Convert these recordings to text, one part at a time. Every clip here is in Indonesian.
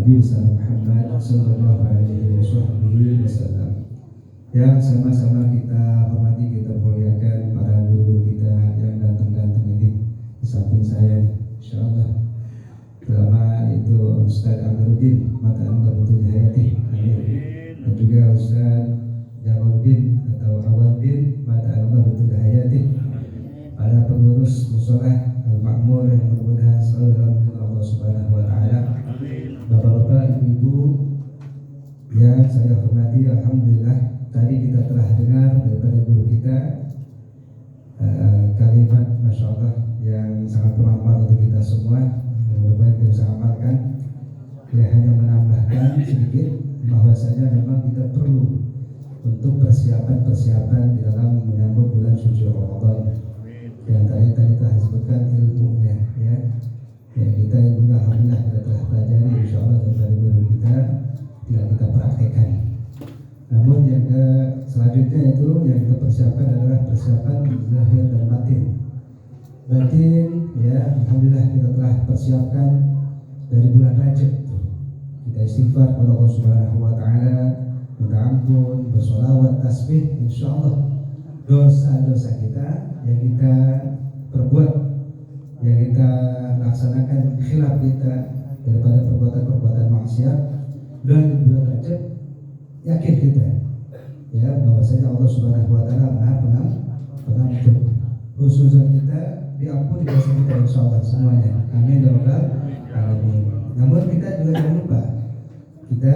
Nabi Muhammad sallallahu alaihi wasallam. Yang sama-sama kita hormati, kita muliakan para guru kita yang ganteng-ganteng ini di samping saya, insyaallah. Pertama itu Ustaz Amiruddin Mata Anwar Hayati, dan juga Ustaz Jamaluddin atau Awaluddin Mata Anwar Hayati, para pengurus musholah Al-Makmur yang mudah-mudahan selalu dalam lindungan Allah Subhanahu wa taala. Bapak-bapak, ibu-ibu yang saya hormati, alhamdulillah tadi kita telah dengar daripada guru kita kalimat Masya Allah yang sangat bermanfaat untuk kita semua. Mudah-mudahan kita bisa amalkan. Saya hanya menambahkan sedikit bahwasanya memang kita perlu untuk persiapan di dalam menyambut bulan suci Ramadan. Yang tadi telah disebutkan ilmunya, ya kita ilmunya alhamdulillah kita telah pelajari, insya Allah dari guru kita tinggal kita praktekkan. Namun yang selanjutnya itu yang kita persiapkan adalah persiapan zahir dan batin. Batin, ya alhamdulillah kita telah persiapkan dari bulan Rajab. Kita istighfar kepada Allah Subhanahu wa taala, minta ampun, bersolawat, tasbih, insyaallah dosa-dosa kita yang kita perbuat, yang kita laksanakan khilaf kita daripada perbuatan-perbuatan maksiat dan di bulan Rajab, yakin kita ya bahwasanya Allah Subhanahu wa taala Maha Pengampun. Khususnya kita diampuni dosa kita insyaallah semuanya. Amin ya rabbal alamin. Namun kita juga jangan lupa kita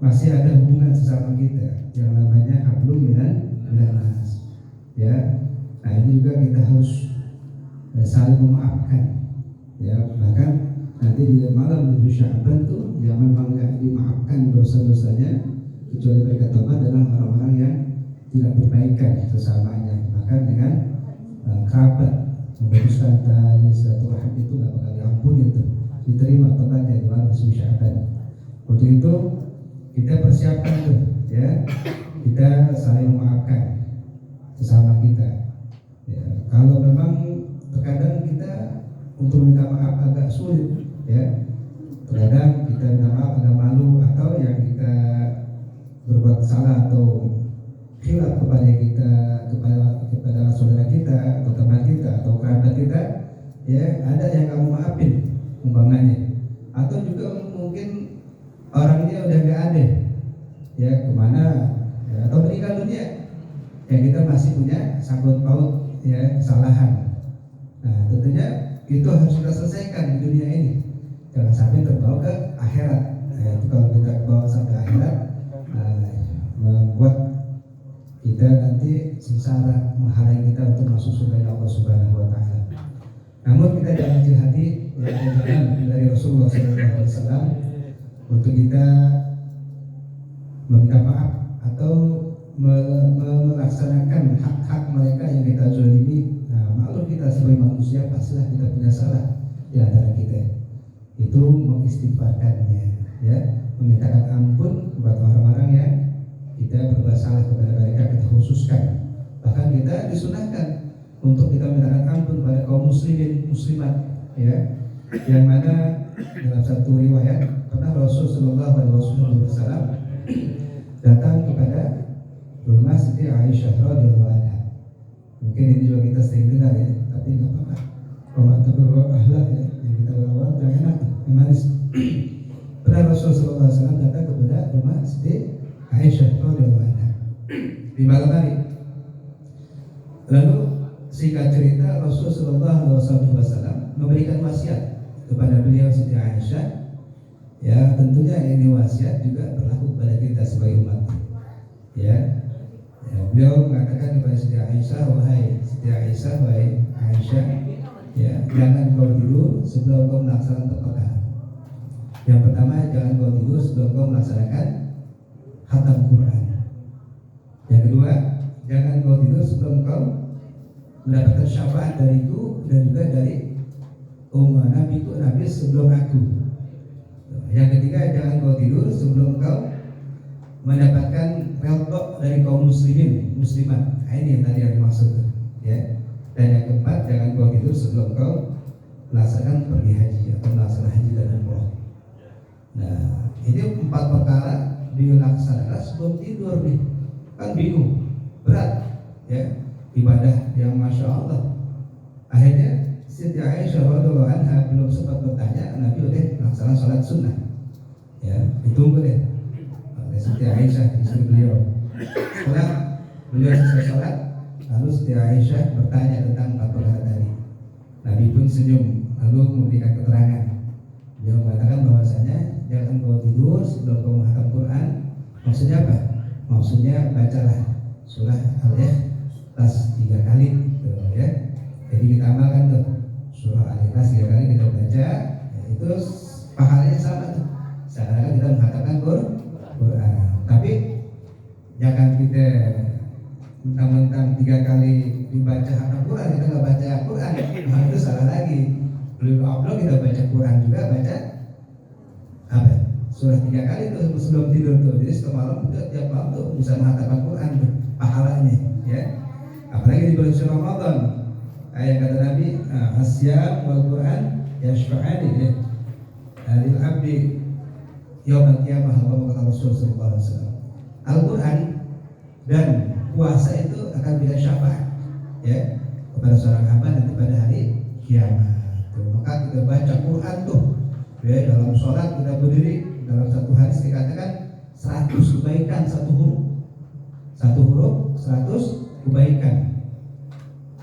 masih ada hubungan sesama kita yang namanya hablum minan nas. Ya. Nah, ini juga kita harus saling memaafkan. Ya, bahkan nanti di malam Idul Sya'ban tuh yang memang nggak dimaafkan dosa-dosanya kecuali mereka tobat adalah orang-orang yang tidak berbaikan sesamanya. Bahkan dengan kerabat memutuskan tali silaturahim itu nggak bakal diampuni, itu diterima tobatnya di malam Idul Sya'ban. Untuk itu kita persiapkan tuh, ya kita saling memaafkan sesama kita. Ya, kalau memang terkadang kita untuk minta maaf agak sulit, ya terkadang kita minta maaf agak malu, atau yang kita berbuat salah atau khilaf kepada kita, kepada saudara kita atau teman kita atau kerabat kita, ya ada yang kamu maafin umpamanya, atau juga mungkin orangnya udah nggak ada, ya kemana, ya, atau meninggal dunia, yang kita masih punya sangkut paut ya kesalahan. Nah tentunya itu harus kita selesaikan di dunia ini, jangan sampai terbawa ke akhirat. Nah, itu kalau kita bawa sampai akhirat, membuat kita nanti sengsara, menghalangi kita untuk masuk surga Allah Subhanahu wa taala. Namun kita jangan kecil hati, ya jangan dari Rasulullah SAW untuk kita meminta maaf atau melaksanakan hak-hak mereka yang kita zalimi. Nah, maklum kita sebagai manusia pastilah kita punya salah di antara kita. Itu mengistighfarkannya, ya, memintakan ampun kepada orang-orang yang kita berbuat salah kepada mereka, kita khususkan. Bahkan kita disunahkan untuk kita memintakan ampun kepada kaum muslimin muslimat, ya, yang mana dalam satu riwayat pernah Rasulullah SAW datang kepada rumah Siti Aisyah radhiyallahu anha. Mungkin ini juga kita sering dengar, ya, tapi nggak apa-apa. Kalau atau akhlak, ya, yang kita bawa jangan enak, yang manis. Pernah Rasulullah SAW datang kepada rumah Siti Aisyah radhiyallahu anha di malam hari. Lalu singkat cerita Rasulullah SAW memberikan wasiat kepada beliau Siti Aisyah. Ya tentunya ini wasiat juga berlaku kepada kita sebagai umat. Ya. Beliau mengatakan kepada Siti Aisyah, wahai Siti Aisyah, wahai Aisyah, ya jangan kau tidur sebelum kau melaksanakan perkara. Yang pertama, jangan kau tidur sebelum kau melaksanakan khatam Quran. Yang kedua, jangan kau tidur sebelum kau mendapatkan syafaat dariku dan juga dari Nabi sebelum aku. Yang ketiga, jangan kau tidur sebelum kau mendapatkan redha dari kaum muslimin muslimat. Nah, ini yang tadi yang dimaksud, ya. Dan yang keempat, jangan kau tidur sebelum kau melaksanakan pergi haji atau melaksanakan haji dan umrah. Ini 4 perkara dilaksanakan sebelum tidur nih, kan bingung, berat ya, ibadah yang masya Allah. Akhirnya Siti Aisyah radhiyallahu anha belum sempat bertanya, Nabi udah laksanakan sholat sunnah ya, ditunggu deh oleh Siti Aisyah istri beliau. Setelah beliau selesai sholat, lalu Siti Aisyah bertanya tentang 4 perkara tadi. Nabi pun senyum lalu memberikan keterangan. Dia mengatakan bahwasanya jangan kau tidur sebelum kau menghafal Quran. Maksudnya apa? Maksudnya bacalah surah Al-Ikhlas 3 kali gitu, ya. Jadi kita amalkan tuh surah Al-Ikhlas 3 kali kita baca, ya, itu pahalanya sama tuh. Seakan-akan kita mengatakan Quran. Tapi jangan kita mentang-mentang 3 kali dibaca hafal Quran kita nggak baca Quran, nah itu salah lagi. Belum upload kita baca Quran juga, baca apa? Surah 3 kali tuh sebelum tidur tuh. Jadi setiap malam tiap malam tuh bisa menghafalkan Quran tuh, pahalanya ya. Apalagi di bulan Ramadan. Kayak kata Nabi, asyam wal Quran yashfa'ani ya. Lil abdi yaumil qiyamah wa kata Rasul sallallahu alaihi wasallam. Al-Quran dan puasa itu akan berikan syafaat ya kepada seorang hamba nanti pada hari kiamat. Maka kita baca Quran tuh ya, dalam sholat kita berdiri dalam satu hari dikatakan 100 kebaikan satu huruf 100 kebaikan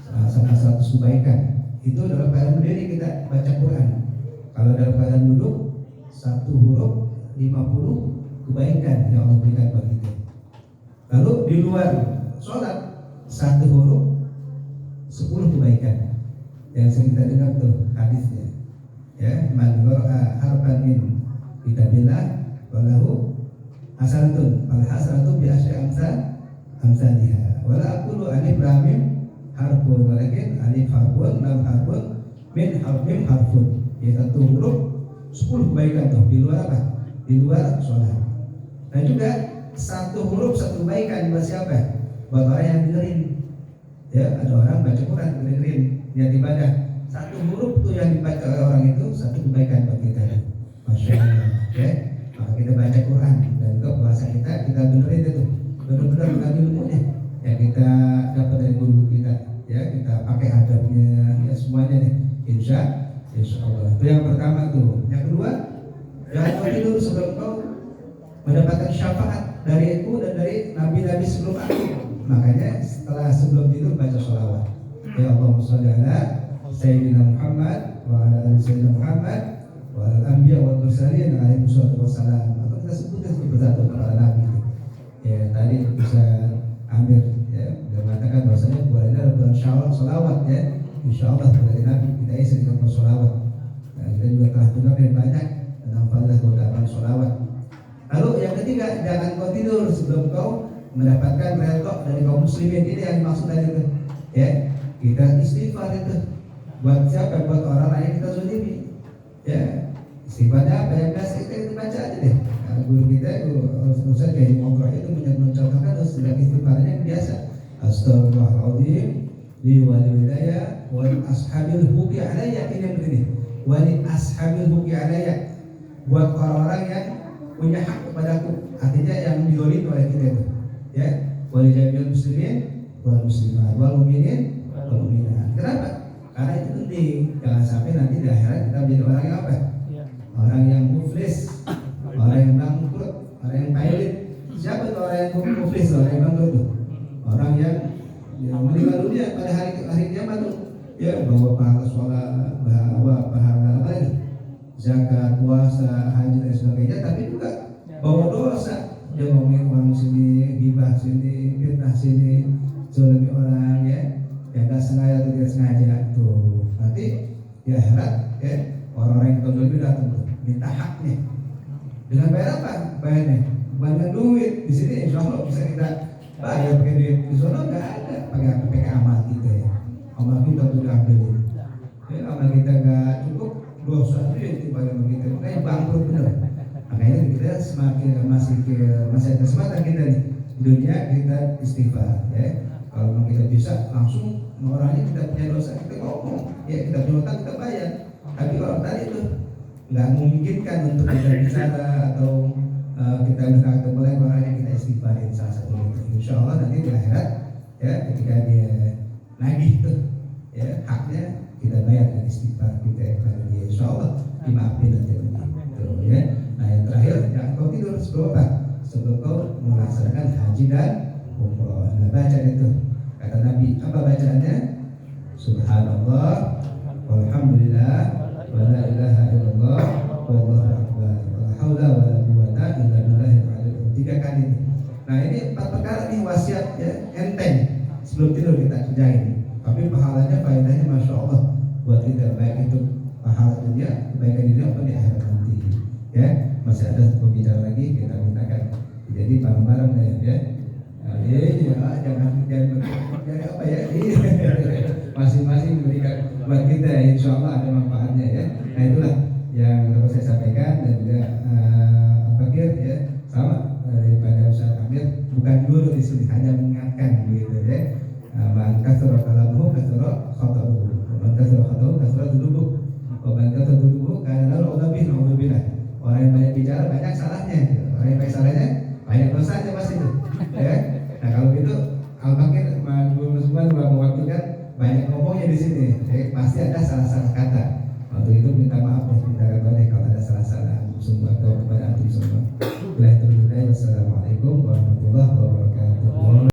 sama 100 kebaikan itu dalam keadaan berdiri kita baca Quran. Kalau dalam keadaan duduk 1 huruf 50 kebaikan yang Allah berikan bagi kita. Lalu di luar sholat 1 huruf 10 kebaikan yang sering kita dengar tuh hadisnya ya, man qara'a harfan min kitabillah walahu hasanatun wal hasanatu bi asyri amsalha wala aqulu alif lam mim harfun walakin alif harfun lam harfun min harfin harfun, ya 1 huruf 10 kebaikan tuh di luar apa? Di luar sholat. Dan juga 1 huruf 1 kebaikan buat siapa? Buat orang yang dengerin ya, ada orang baca Quran dengerin niat ibadah, 1 huruf tuh yang dibaca oleh orang itu 1 kebaikan buat kita. Masya Allah ya. Maka kita baca Quran dan juga bahasa kita benerin itu benar-benar mengambil ilmunya yang kita dapat dari guru kita ya, kita pakai adabnya ya, semuanya nih insya Allah. Itu yang pertama tuh. Yang kedua, jangan kau tidur sebelum kau mendapatkan syafaat dari aku dan dari nabi-nabi sebelum aku. Makanya setelah sebelum tidur baca sholawat. Ya Allahumma sholli ala Sayyidina Muhammad wa ala ali Sayyidina Muhammad wa ala al-anbiya wal mursalin alaihi wassalatu wassalam. Atau kita sebutkan satu kepada Nabi itu. Ya tadi bisa ambil ya, dia mengatakan bahwasanya bulan ini adalah bulan Syawal sholawat ya. Insyaallah dari Nabi kita isi dengan sholawat. Nah, kita juga telah dengar yang banyak tentang fadilah keutamaan sholawat. Lalu yang ketiga, jangan kau tidur sebelum kau mendapatkan redha dari kaum muslimin. Ini yang dimaksud tadi itu ya, kita istighfar itu buat siapa? Buat orang lain kita zalimi ya. Istighfarnya apa yang biasa kita baca aja deh. Nah, guru kita, guru Ustaz Kiai Mogroh itu mencontohkan sudah istighfarnya yang biasa. Astagfirullahaladzim li walidayya wal ashabil huqi alayya. Ini begini, wali ashabil huqi alayya, buat orang-orang yang punya hak kepadaku, artinya yang didolimi oleh kita itu ya, wali jami'il muslimin wal muslimat wal mu'minin wal mu'minat. Kenapa? Karena itu penting, jangan sampai nanti di akhirat kita menjadi orang yang apa? Orang yang muflis, orang yang bangkrut, orang yang pailit. Siapa itu orang yang muflis, orang yang bangkrut tuh? Orang yang meninggal dunia pada hari kiamat tuh ya, bawa pahala sholat, bawa pahala apa itu? Zakat, puasa, haji dan sebagainya, tapi juga bawa dosa. Dia ngomongin orang sini, gibah sini, fitnah sini, zalimi orang ya, yang nggak sengaja atau tidak sengaja tuh. Nanti di akhirat ya, orang-orang yang zalimi datang tuh minta haknya. Dengan bayar apa? Bayarnya banyak duit. Di sini insya Allah bisa kita bayar pakai duit. Di sana nggak ada, pakai amal kita ya. Amal kita tuh diambil. Ya, amal kita nggak cukup, dosa itu bagaimana kita, makanya bangkrut benar. Makanya kita masih ada kesempatan kita nih di dunia, kita istighfar ya. Kalau kita bisa langsung orangnya kita punya dosa kita ngomong ya, kita punya utang kita bayar. Tapi kalau tadi itu nggak memungkinkan untuk kita bicara atau kita udah ketemu lagi orangnya, kita istighfarin salah satu itu. Insya Allah nanti di akhirat ya ketika dia nagih tuh ya haknya kita bayar dengan istighfar kita kepada dia, insya Allah dimaafin nanti begitu ya. Nah yang terakhir, jangan kau tidur sebelum kau melaksanakan haji dan umroh. Nah baca itu kata Nabi, apa bacaannya? Subhanallah walhamdulillah wa la ilaha illallah wallahu akbar wa la haula wa la quwwata illa billahil aliyyil azim. 3 kali. Nah ini 4 perkara nih wasiat ya, enteng sebelum tidur kita kerjain. Tapi pahalanya, faedahnya masya Allah buat kita, baik itu pahala dunia, kebaikan dunia apa di akhirat nanti. Ya masih ada pembicara lagi, kita mintakan jadi bareng-bareng deh ya. Jangan apa ya, masing-masing berikan buat kita, insya Allah ada manfaatnya ya. Nah itulah yang dapat saya sampaikan, dan juga Fakir ya sama daripada Ustaz Amir, bukan guru di sini, hanya mengingatkan begitu ya. Man kasara kalamuhu kasara khata'uhu, man kasara khata'uhu kasara dunubuhu, man kasara dunubuhu kana lahu udabih na'udzubillah. Orang yang banyak bicara banyak salahnya, orang yang banyak salahnya banyak dosanya pasti itu ya. Nah kalau gitu Al-Fakir guru semua mewakilkan banyak ngomongnya di sini, pasti ada salah-salah kata. Waktu itu minta maaf ya, minta kabar kalau ada salah-salah semua atau kepada antum semua. Wassalamualaikum warahmatullahi wabarakatuh.